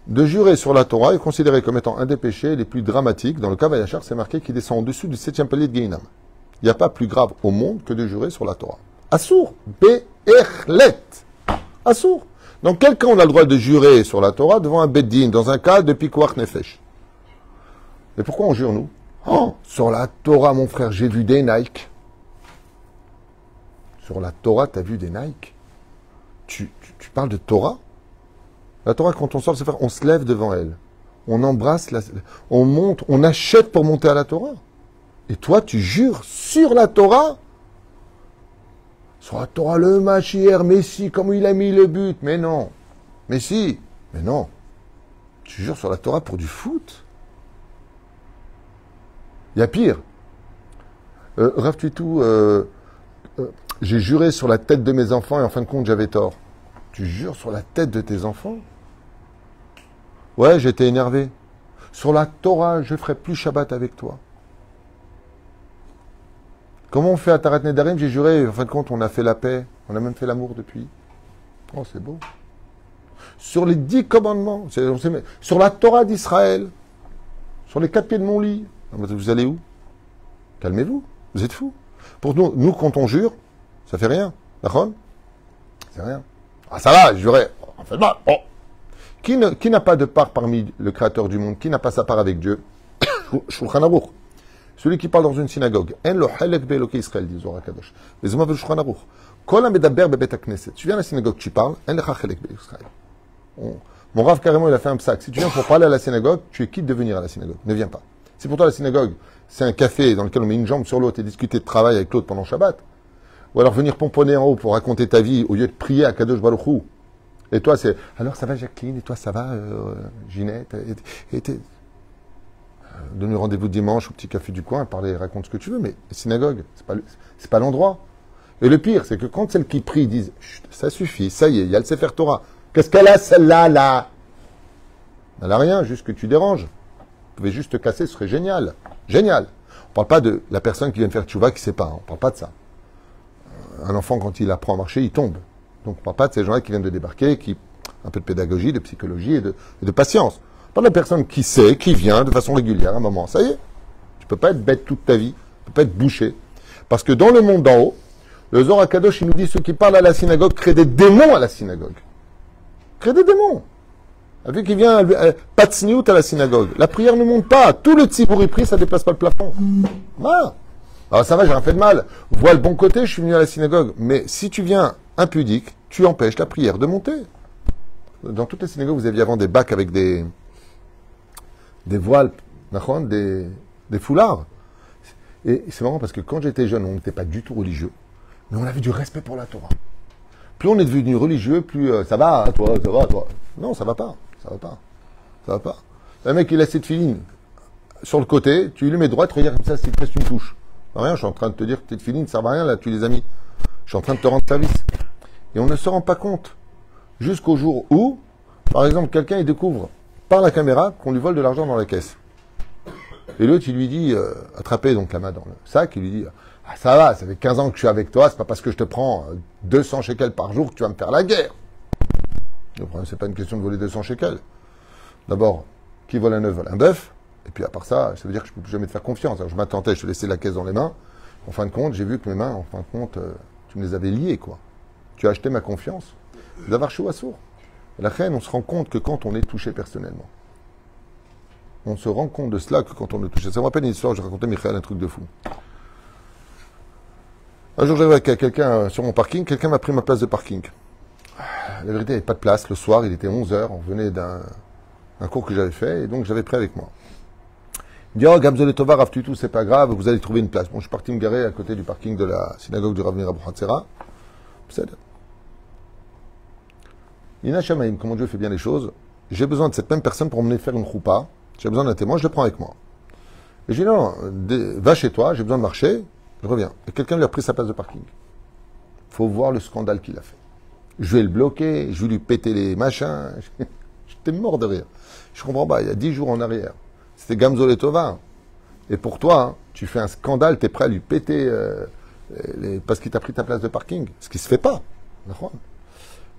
De jurer sur la Torah est considéré comme étant un des péchés les plus dramatiques. Dans le cas Vayachar, c'est marqué qu'il descend au-dessus du 7e palier de Gehinam. Il n'y a pas plus grave au monde que de jurer sur la Torah. Assour, Be'erlet. Assour. Dans quel cas on a le droit de jurer sur la Torah devant un Beddin, dans un cas de Pikuach Nefesh? Mais pourquoi on jure, nous? Oh, sur la Torah, mon frère, j'ai vu des Nike. Sur la Torah, tu as vu des Nike? Tu parles de Torah? La Torah, quand on sort le Sefer, on se lève devant elle. On embrasse, on monte, on achète pour monter à la Torah. Et toi, tu jures sur la Torah? Sur la Torah, le Mashiach, mais si, comment il a mis le but? Mais non. Mais si. Mais non. Tu jures sur la Torah pour du foot? Il y a pire. Rav Tuitou, j'ai juré sur la tête de mes enfants et en fin de compte, j'avais tort. Tu jures sur la tête de tes enfants? Ouais, j'étais énervé. Sur la Torah, je ne ferai plus Shabbat avec toi. Comment on fait à Tarat Nedarim? J'ai juré, en fin de compte, on a fait la paix. On a même fait l'amour depuis. Oh, c'est beau. Sur les 10 commandements, sur la Torah d'Israël, sur les 4 pieds de mon lit. Vous allez où? Calmez-vous. Vous êtes fous. Pour nous, quand on jure, ça fait rien. D'accord? C'est rien. Ah, ça va, je jurais. En fait, mal. Oh. Qui n'a pas de part parmi le Créateur du monde? Qui n'a pas sa part avec Dieu? Shulchan Aruch. Celui qui parle dans une synagogue. En lo halek be'elokei Israël, dit Zohar HaKadosh. Les hommes veulent Shulchan Aruch. Kol ha-medaber bebet ha-knesset. Tu viens à la synagogue, tu parles. En lecha halek be'Israël. Mon Rav, carrément, il a fait un psaque. Si tu viens pour parler à la synagogue, tu es quitte de venir à la synagogue. Ne viens pas. Si pour toi la synagogue, c'est un café dans lequel on met une jambe sur l'autre et discuter de travail avec l'autre pendant Shabbat, ou alors venir pomponner en haut pour raconter ta vie au lieu de prier à Kadosh Baruch Hu. Et toi, c'est « Alors, ça va Jacqueline? Et toi, ça va Ginette ?» Donne-lui rendez-vous dimanche au petit café du coin, parler, raconte ce que tu veux, mais la synagogue, c'est pas l'endroit. Et le pire, c'est que quand celles qui prient disent « Ça suffit, ça y est, il y a le Sefer Torah. » Qu'est-ce qu'elle a, celle-là, là? Elle n'a rien, juste que tu déranges. Vous pouvez juste te casser, ce serait génial. Génial. On ne parle pas de la personne qui vient de faire tchouva qui ne sait pas. On ne parle pas de ça. Un enfant, quand il apprend à marcher, il tombe. Donc, on ne parle pas de ces gens-là qui viennent de débarquer, qui un peu de pédagogie, de psychologie et de patience. On parle de la personne qui sait, qui vient de façon régulière à un moment. Ça y est. Tu ne peux pas être bête toute ta vie. Tu ne peux pas être bouché. Parce que dans le monde d'en haut, le Zohar HaKadosh, il nous dit ceux qui parlent à la synagogue créent des démons à la synagogue. Créent des démons. Vu qu'il vient pas de sniout à la synagogue. La prière ne monte pas. Tout le tzibour y prie, ça ne dépasse pas le plafond. Ah. Alors ça va, j'ai rien fait de mal. Vois le bon côté, je suis venu à la synagogue. Mais si tu viens impudique, tu empêches la prière de monter. Dans toutes les synagogues, vous aviez avant des bacs avec des voiles, des foulards. Et c'est marrant parce que quand j'étais jeune, on n'était pas du tout religieux. Mais on avait du respect pour la Torah. Plus on est devenu religieux, plus ça va, toi, ça va, toi. Non, ça va pas. Ça va pas. Ça va pas. Le mec, il a cette filine sur le côté, tu lui mets droite, regarde comme ça, s'il te reste une touche. Rien, je suis en train de te dire que tes filines ne servent à rien, là, tu les as mis. Je suis en train de te rendre service. Et on ne se rend pas compte. Jusqu'au jour où, par exemple, quelqu'un, il découvre par la caméra qu'on lui vole de l'argent dans la caisse. Et l'autre, il lui dit, attrapez donc la main dans le sac, il lui dit, ah, ça va, ça fait 15 ans que je suis avec toi, c'est pas parce que je te prends 200 shekels par jour que tu vas me faire la guerre. Le problème, c'est pas une question de voler 200 shekels. D'abord, qui vole un œuf vole un bœuf. Et puis à part ça veut dire que je ne peux plus jamais te faire confiance. Alors je m'attendais, je te laissais la caisse dans les mains. En fin de compte, j'ai vu que mes mains, en fin de compte, tu me les avais liées, quoi. Tu as acheté ma confiance. D'avoir chou à sourd. La reine, on se rend compte que quand on est touché personnellement. On se rend compte de cela que quand on est touché. Ça me rappelle une histoire, je racontais à Michael un truc de fou. Un jour, j'avais avec quelqu'un sur mon parking, quelqu'un m'a pris ma place de parking. La vérité, il n'y avait pas de place. Le soir, il était 11h, on venait d'un cours que j'avais fait, et donc j'avais pris avec moi. Il dit, oh, Gamzol et Tova, Rav Tuitou, c'est pas grave, vous allez trouver une place. Bon, je suis parti me garer à côté du parking de la synagogue du Rav Nir Abou Hatzera. Ina Shamaim, comment Dieu fait bien les choses, j'ai besoin de cette même personne pour m'emmener faire une choupa. J'ai besoin d'un témoin, je le prends avec moi. Et j'ai dit, non, va chez toi, j'ai besoin de marcher, je reviens. Et quelqu'un lui a pris sa place de parking. Il faut voir le scandale qu'il a fait. Je vais le bloquer, je vais lui péter les machins. J'étais mort de rire. Je comprends pas, il y a 10 jours en arrière. C'était Gamzol et Tova. Et pour toi, hein, tu fais un scandale, tu es prêt à lui péter parce qu'il t'a pris ta place de parking. Ce qui se fait pas.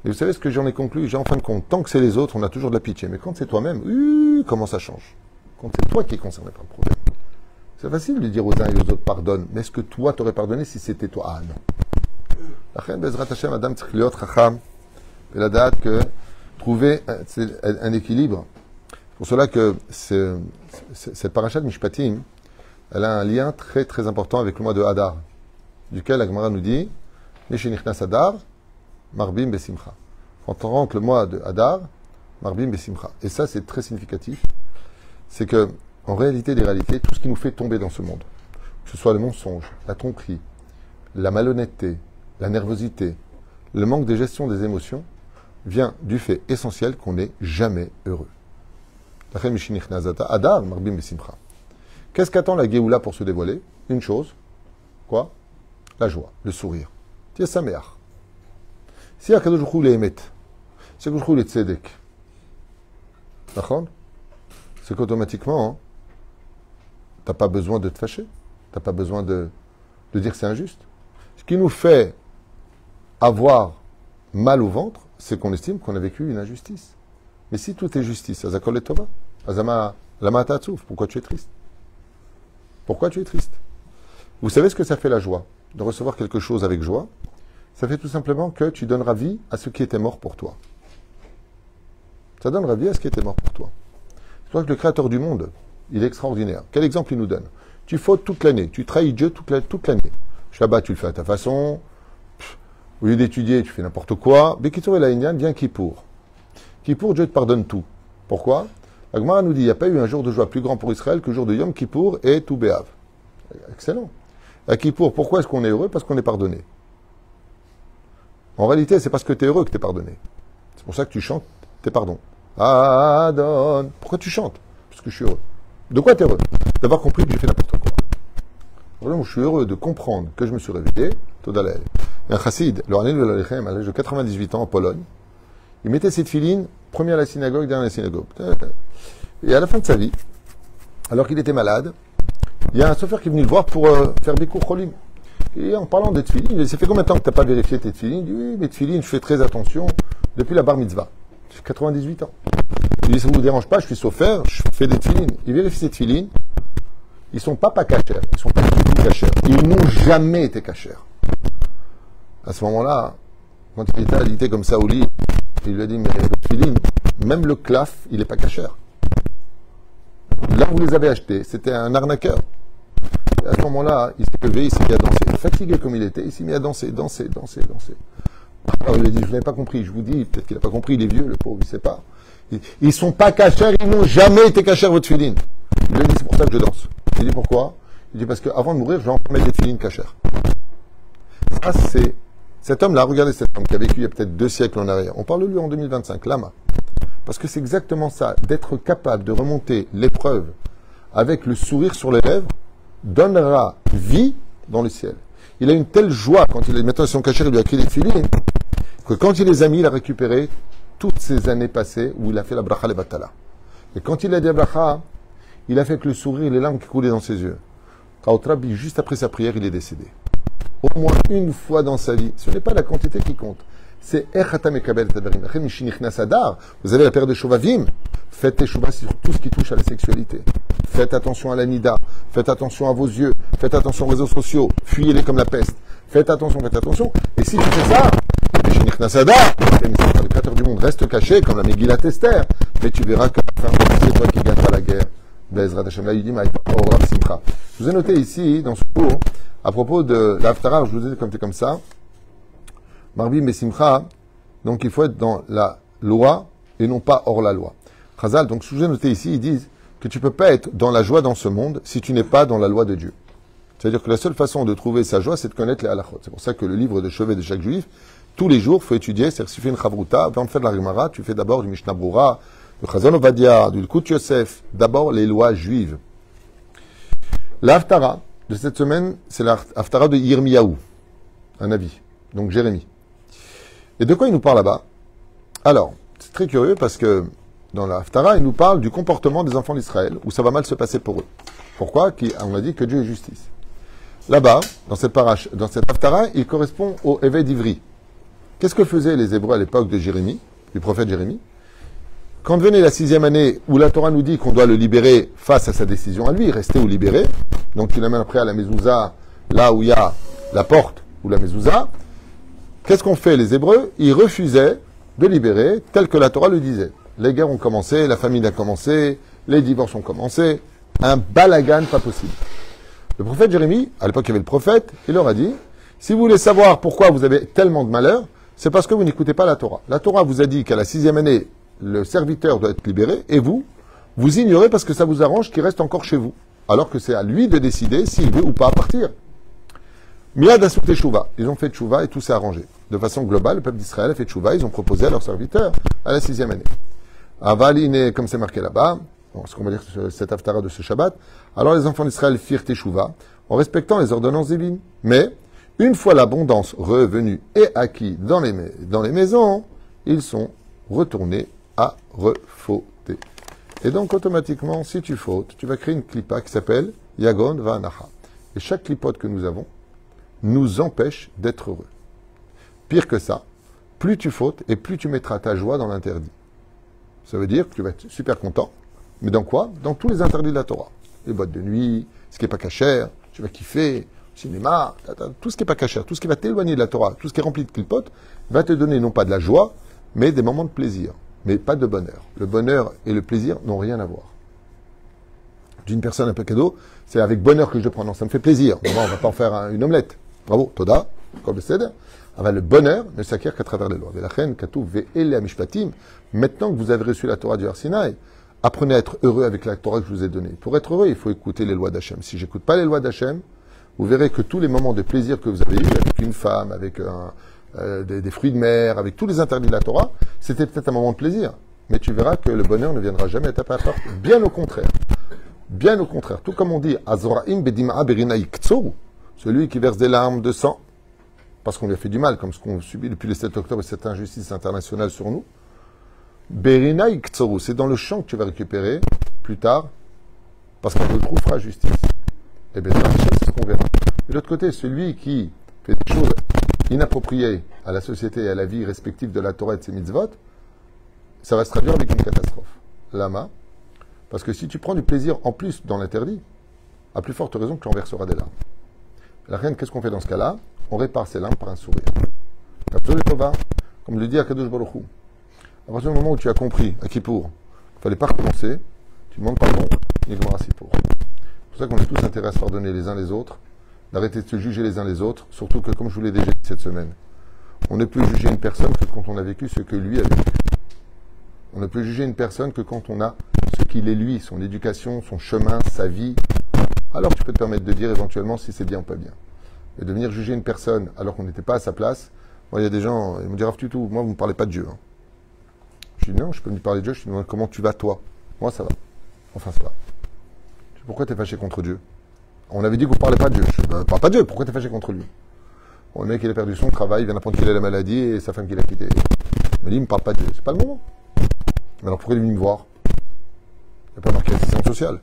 Et vous savez ce que j'en ai conclu? J'ai en fin de compte, tant que c'est les autres, on a toujours de la pitié. Mais quand c'est toi-même, comment ça change? Quand c'est toi qui es concerné par le problème. C'est facile de dire aux uns et aux autres pardonne, mais est-ce que toi t'aurais pardonné si c'était toi? Ah non. La reine Bezrat Hashem, Adam Tzriot Chacham, et la date que trouver un équilibre. Pour cela que cette parashat Mishpatim, elle a un lien très très important avec le mois de Hadar, duquel la Gemara nous dit Meshenichnas Hadar, Marbim Besimcha. Quand on rentre le mois de Hadar, Marbim Besimcha. Et ça, c'est très significatif. C'est que, en réalité des réalités, tout ce qui nous fait tomber dans ce monde, que ce soit le mensonge, la tromperie, la malhonnêteté, la nervosité, le manque de gestion des émotions, vient du fait essentiel qu'on n'est jamais heureux. Hadar, Marbim Besimcha. Qu'est-ce qu'attend la Géoula pour se dévoiler? Une chose. Quoi? La joie, le sourire. Tiens, sa mère. Si Akadosh Baruch Hu les émet, si Akadosh Baruch Hu les tzedek, d'accord? C'est qu'automatiquement, t'as pas besoin de te fâcher. T'as pas besoin de dire que c'est injuste. Ce qui nous fait avoir mal au ventre, c'est qu'on estime qu'on a vécu une injustice. Mais si tout est justice, Azakol et Tova, Azama Lama Tatsouf, pourquoi tu es triste? Pourquoi tu es triste? Vous savez ce que ça fait la joie? De recevoir quelque chose avec joie? Ça fait tout simplement que tu donneras vie à ce qui était mort pour toi. Ça donnera vie à ce qui était mort pour toi. C'est pour ça que le Créateur du monde, il est extraordinaire. Quel exemple il nous donne? Tu fautes toute l'année, tu trahis Dieu toute l'année. Shabbat, tu le fais à ta façon. Au lieu d'étudier, tu fais n'importe quoi. Bekitour et Laïnian, vient Kippour. Kippour, Dieu te pardonne tout. Pourquoi? La Gemara nous dit, il n'y a pas eu un jour de joie plus grand pour Israël que le jour de Yom Kippour et Tou B'Av. Excellent. À Kippour, pourquoi est-ce qu'on est heureux? Parce qu'on est pardonné. En réalité, c'est parce que tu es heureux que tu es pardonné. C'est pour ça que tu chantes tes pardons. Adon. Pourquoi tu chantes? Parce que je suis heureux. De quoi tu es heureux? D'avoir compris que j'ai fait n'importe quoi. Vraiment, je suis heureux de comprendre que je me suis réveillé. Todalel. Un chassid, le Hanel Lechem, à l'âge de 98 ans en Pologne, il mettait ses tefilines, premier à la synagogue, dernier à la synagogue. Et à la fin de sa vie, alors qu'il était malade, il y a un chauffeur qui est venu le voir pour faire des cours cholim. Et en parlant des tefilines, il dit, ça fait combien de temps que tu n'as pas vérifié tes tefilines? Il dit, oui, mes tefilines, je fais très attention depuis la bar mitzvah. J'ai 98 ans. Il dit, ça ne vous dérange pas, je suis chauffeur, je fais des tefilines. Il vérifie ses tefilines. Ils ne sont pas cachers, ils ne sont pas du tout cachers. Ils n'ont jamais été cachers. À ce moment-là, quand il était comme ça au lit, il lui a dit, mais le tefilin, même le claf, il n'est pas cachère. Là où vous les avez achetés, c'était un arnaqueur. Et à ce moment-là, il s'est levé, il s'est mis à danser. Fatigué comme il était, il s'est mis à danser. Alors il a dit, je n'avais pas compris, je vous dis, peut-être qu'il n'a pas compris, il est vieux, le pauvre, il ne sait pas. Ils ne sont pas cachers, ils n'ont jamais été cachers, votre tefilin. Il lui a dit, c'est pour ça que je danse. Il dit, pourquoi? Il dit, parce qu'avant de mourir, je vais en mettre des tefilin cachères. Ça, c'est... Cet homme-là, regardez cet homme qui a vécu il y a peut-être 2 siècles en arrière. On parle de lui en 2025, Lama. Parce que c'est exactement ça, d'être capable de remonter l'épreuve avec le sourire sur les lèvres, donnera vie dans le ciel. Il a une telle joie quand il est maintenant son cachère, il lui a créé des filines, que quand il les a mis, il a récupéré toutes ces années passées où il a fait la bracha levatala. Et quand il a dit la bracha, il a fait que le sourire et les larmes qui coulaient dans ses yeux. Kaotrabi, juste après sa prière, il est décédé. Au moins une fois dans sa vie. Ce n'est pas la quantité qui compte. C'est Echata Mekabel Tadarim. Vous avez la période de Shovavim. Faites Teshuvah sur tout ce qui touche à la sexualité. Faites attention à la nida. Faites attention à vos yeux. Faites attention aux réseaux sociaux. Fuyez-les comme la peste. Faites attention, faites attention. Et si tu fais ça, le créateur du monde reste caché comme la Megillat Esther. Mais tu verras que c'est toi qui gagneras la guerre. Je vous ai noté ici, dans ce cours, à propos de l'Haftarah, je vous ai dit comme ça, Marbim et Simcha, donc il faut être dans la loi et non pas hors la loi. Chazal, donc ce que je vous ai noté ici, ils disent que tu ne peux pas être dans la joie dans ce monde si tu n'es pas dans la loi de Dieu. C'est-à-dire que la seule façon de trouver sa joie, c'est de connaître les halachot. C'est pour ça que le livre de chevet de chaque juif, tous les jours, il faut étudier, c'est-à-dire si tu fais une chavruta, avant de faire de la Gemara, tu fais d'abord du Mishnah Brura, du Chazon Ovadia, du Likut Yosef, d'abord les lois juives. L'Haftara de cette semaine, c'est l'Haftara de Yirmiyahu, un avis, donc Jérémie. Et de quoi il nous parle là-bas? Alors, c'est très curieux parce que dans l'Haftara, il nous parle du comportement des enfants d'Israël, où ça va mal se passer pour eux. Pourquoi? On a dit que Dieu est justice. Là-bas, dans cette Haftara, il correspond au Évêque d'Ivry. Qu'est-ce que faisaient les Hébreux à l'époque de Jérémie, du prophète Jérémie? Quand venait la 6e année où la Torah nous dit qu'on doit le libérer face à sa décision à lui, rester ou libérer, donc tu l'amènes après à la mezouza, là où il y a la porte ou la mezouza, qu'est-ce qu'on fait les Hébreux? Ils refusaient de libérer tel que la Torah le disait. Les guerres ont commencé, la famine a commencé, les divorces ont commencé, un balagan pas possible. Le prophète Jérémie, à l'époque il y avait le prophète, il leur a dit, si vous voulez savoir pourquoi vous avez tellement de malheur, c'est parce que vous n'écoutez pas la Torah. La Torah vous a dit qu'à la 6e année, le serviteur doit être libéré, et vous ignorez parce que ça vous arrange qu'il reste encore chez vous. Alors que c'est à lui de décider s'il veut ou pas partir. Miad a souté Teshuvah. Ils ont fait Teshuvah et tout s'est arrangé. De façon globale, le peuple d'Israël a fait Teshuvah, ils ont proposé à leurs serviteurs à la 6e année. Avaline, comme c'est marqué là-bas, ce qu'on va dire cet haftara de ce Shabbat, alors les enfants d'Israël firent Teshuvah en respectant les ordonnances divines. Mais, une fois l'abondance revenue et acquis dans les maisons, ils sont retournés à refauter. Et donc, automatiquement, si tu fautes, tu vas créer une clipa qui s'appelle Yagon Va'anacha. Et chaque clipote que nous avons nous empêche d'être heureux. Pire que ça, plus tu fautes et plus tu mettras ta joie dans l'interdit. Ça veut dire que tu vas être super content. Mais dans quoi? Dans tous les interdits de la Torah. Les boîtes de nuit, ce qui n'est pas cachère, tu vas kiffer, cinéma, tout ce qui n'est pas cachère, tout ce qui va t'éloigner de la Torah, tout ce qui est rempli de clipotes, va te donner non pas de la joie, mais des moments de plaisir, mais pas de bonheur. Le bonheur et le plaisir n'ont rien à voir. D'une personne un peu cadeau, c'est avec bonheur que je le prends. Non, ça me fait plaisir. Bon, on ne va pas en faire une omelette. Bravo, Toda, comme le cèdre. Le bonheur ne s'acquiert qu'à travers les lois. Maintenant que vous avez reçu la Torah du Har Sinaï, apprenez à être heureux avec la Torah que je vous ai donnée. Pour être heureux, il faut écouter les lois d'Hachem. Si j'écoute pas les lois d'Hachem, vous verrez que tous les moments de plaisir que vous avez eus avec une femme, avec des fruits de mer, avec tous les interdits de la Torah, c'était peut-être un moment de plaisir. Mais tu verras que le bonheur ne viendra jamais taper à la porte. Bien au contraire. Bien au contraire. Tout comme on dit, Azraim bedim'a berina iktsoru, celui qui verse des larmes de sang, parce qu'on lui a fait du mal, comme ce qu'on subit depuis le 7 octobre, cette injustice internationale sur nous. Berina iktsoru, c'est dans le champ que tu vas récupérer plus tard, parce qu'on le trouvera justice. Et bien, c'est ce qu'on verra. De l'autre côté, celui qui fait des choses inappropriées à la société et à la vie respective de la Torah et de ses mitzvot, ça va se traduire avec une catastrophe. Lama, parce que si tu prends du plaisir en plus dans l'interdit, à plus forte raison que tu en verseras des larmes. La reine, qu'est-ce qu'on fait dans ce cas-là? On répare ses larmes par un sourire. Comme le dit Akadosh Baruch Hu. À partir du moment où tu as compris, à Kippour, il ne fallait pas recommencer, tu demandes pardon, Nigmar Sipour. C'est pour ça qu'on a tous intérêt à se pardonner les uns les autres, d'arrêter de se juger les uns les autres, surtout que, comme je vous l'ai déjà dit cette semaine, on ne peut juger une personne que quand on a vécu ce que lui a vécu. On ne peut juger une personne que quand on a ce qu'il est lui, son éducation, son chemin, sa vie. Alors tu peux te permettre de dire éventuellement si c'est bien ou pas bien. Et de venir juger une personne alors qu'on n'était pas à sa place, moi il y a des gens, ils me diront tout, moi vous ne me parlez pas de Dieu. Hein. Je dis non, je peux me parler de Dieu, je te demande comment tu vas toi. Moi ça va. Enfin ça va. Pourquoi tu es fâché contre Dieu? On avait dit que vous ne parlez pas de Dieu. Je ne parle pas de Dieu, pourquoi tu es fâché contre lui? Bon, le mec il a perdu son travail, il vient d'apprendre qu'il a la maladie et sa femme qui l'a quitté. Il me dit il ne me parle pas de Dieu, c'est pas le moment. Alors pourquoi il est venu me voir? Il n'y a pas marqué assistance sociale.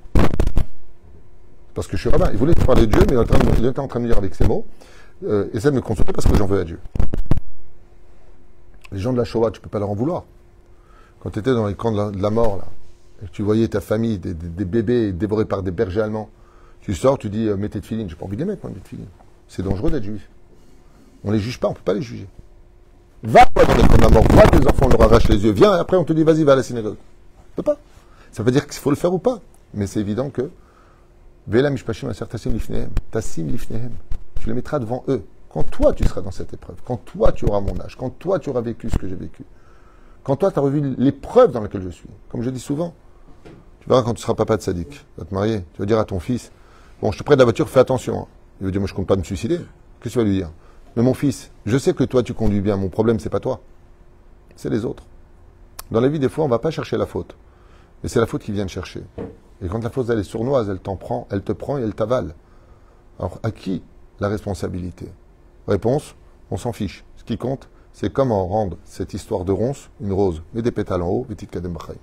Parce que je suis rabbin. Il voulait te parler de Dieu, mais il était en train de dire avec ses mots, essaie de me consoler parce que j'en veux à Dieu. Les gens de la Shoah, tu ne peux pas leur en vouloir. Quand tu étais dans les camps de la mort, là, et que tu voyais ta famille, des bébés dévorés par des bergers allemands, tu sors, tu dis, mets tes tefilines. J'ai pas envie de les mettre, moi, mes tefilines. C'est dangereux d'être juif. On les juge pas, on peut pas les juger. Va dans les camps de la mort, vois tes enfants, on leur arrache les yeux, viens, et après on te dit, vas-y, va à la synagogue. On peut pas. Ça veut dire qu'il faut le faire ou pas. Mais c'est évident que Vela mishpashim aser tassim lifnehem. Tassim lifnehem. Tu les mettras devant eux. Quand toi tu seras dans cette épreuve, quand toi tu auras mon âge, quand toi tu auras vécu ce que j'ai vécu, quand toi tu as revu l'épreuve dans laquelle je suis, comme je dis souvent, tu verras quand tu seras papa de sadique, tu vas te marier, tu vas dire à ton fils, bon je te prête la voiture, fais attention. Hein. Il va dire, moi je compte pas me suicider. Qu'est-ce que tu vas lui dire? Mais mon fils, je sais que toi tu conduis bien, mon problème c'est pas toi, c'est les autres. Dans la vie des fois on ne va pas chercher la faute, mais c'est la faute qui vient te chercher. Et quand la faute elle est sournoise, elle te prend et elle t'avale. Alors à qui la responsabilité? Réponse, on s'en fiche. Ce qui compte, c'est comment rendre cette histoire de ronce une rose. Mets des pétales en haut, petit kadem bachai.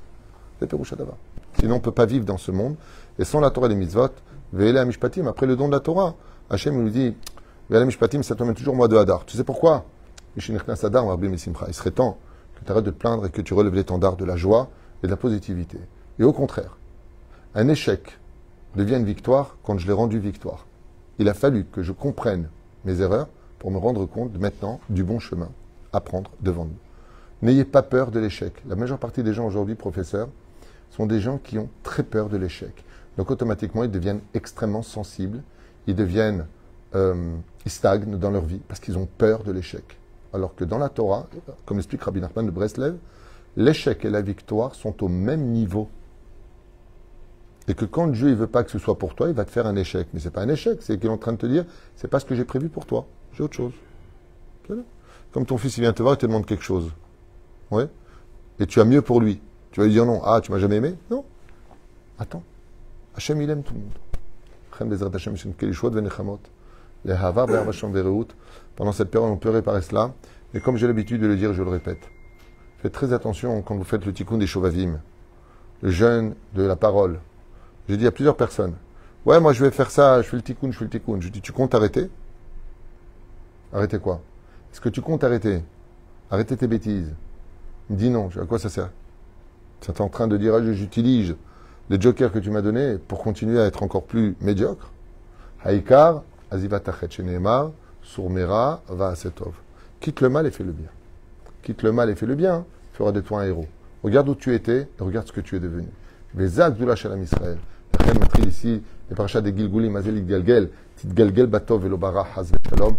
C'est Perouchadava. Sinon on ne peut pas vivre dans ce monde. Et sans la Torah des mitzvot, ve'ele amishpatim, après le don de la Torah, Hachem nous dit, ve'ele amishpatim, ça t'emmène toujours mois de Hadar. Tu sais pourquoi? Il serait temps que tu arrêtes de te plaindre et que tu relèves l'étendard de la joie et de la positivité. Et au contraire, un échec devient une victoire quand je l'ai rendu victoire. Il a fallu que je comprenne mes erreurs pour me rendre compte maintenant du bon chemin à prendre devant nous. N'ayez pas peur de l'échec. La majeure partie des gens aujourd'hui, professeurs, sont des gens qui ont très peur de l'échec. Donc automatiquement, ils deviennent extrêmement sensibles, ils deviennent, ils stagnent dans leur vie parce qu'ils ont peur de l'échec. Alors que dans la Torah, comme l'explique Rabbi Nachman de Breslev, l'échec et la victoire sont au même niveau. Et que quand Dieu ne veut pas que ce soit pour toi, il va te faire un échec. Mais ce n'est pas un échec, c'est qu'il est en train de te dire, c'est pas ce que j'ai prévu pour toi, j'ai autre chose. Comme ton fils il vient te voir et te demande quelque chose. Ouais. Et tu as mieux pour lui. Tu vas lui dire non. Ah, tu m'as jamais aimé? Non. Attends. Hachem, il aime tout le monde. Pendant cette période, on peut réparer cela. Et comme j'ai l'habitude de le dire, je le répète. Faites très attention quand vous faites le tikkun des Shovavim, le jeûne de la parole. J'ai dit à plusieurs personnes, ouais, moi je vais faire ça, je fais le tikkun, je fais le tikkun. Je dis, tu comptes arrêter? Arrêter quoi? Est-ce que tu comptes arrêter? Arrêter tes bêtises. Il me dit non. À quoi ça sert? Tu es en train de dire, j'utilise les jokers que tu m'as donnés pour continuer à être encore plus médiocre. Haïkar, azivatachet sheneemar, surmera, va asetov. Quitte le mal et fais le bien. Quitte le mal et fais le bien, fera de toi un héros. Regarde où tu étais et regarde ce que tu es devenu. Vezak Zula Shalom Israël. La reine maîtrise ici, les parachas des Gilgulim, Azelik Galgel, Tit Galgel Batov Velobara Hazve Shalom.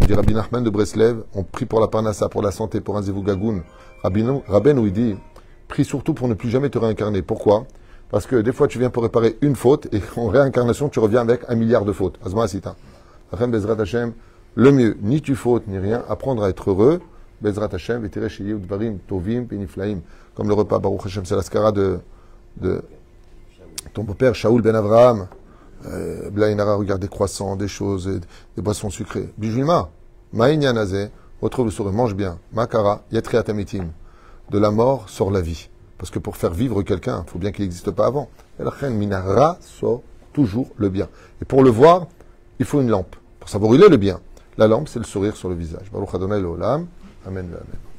On dit Rabbi Nachman de Breslev, on prie pour la parnassa, pour la santé, pour un Zevougagoun. Rabbeinu, il dit, prie surtout pour ne plus jamais te réincarner. Pourquoi? Parce que des fois, tu viens pour réparer une faute et en réincarnation, tu reviens avec 1 milliard de fautes. Azma Asita. La Bezrat Hashem, le mieux, ni tu fautes, ni rien, apprendre à être heureux. Bezrat Hashem, Vetere Sheyeh Udvarim, Tovim, Peniflaim. Comme le repas Baruch Hashem, c'est la skara de ton beau-père, Shaoul Ben Avraham. Blainara, regarde des croissants, des choses, des boissons sucrées. Bijulma, Maïnyan Azeh, retrouve le sourire, mange bien. Makara, Yetriat Amitim. De la mort sort la vie. Parce que pour faire vivre quelqu'un, il faut bien qu'il n'existe pas avant. Et la reine Minara sort toujours le bien. Et pour le voir, il faut une lampe. Pour savoir où il est le bien. La lampe, c'est le sourire sur le visage. Baruch Adonai L'Olam. Amen. Amen.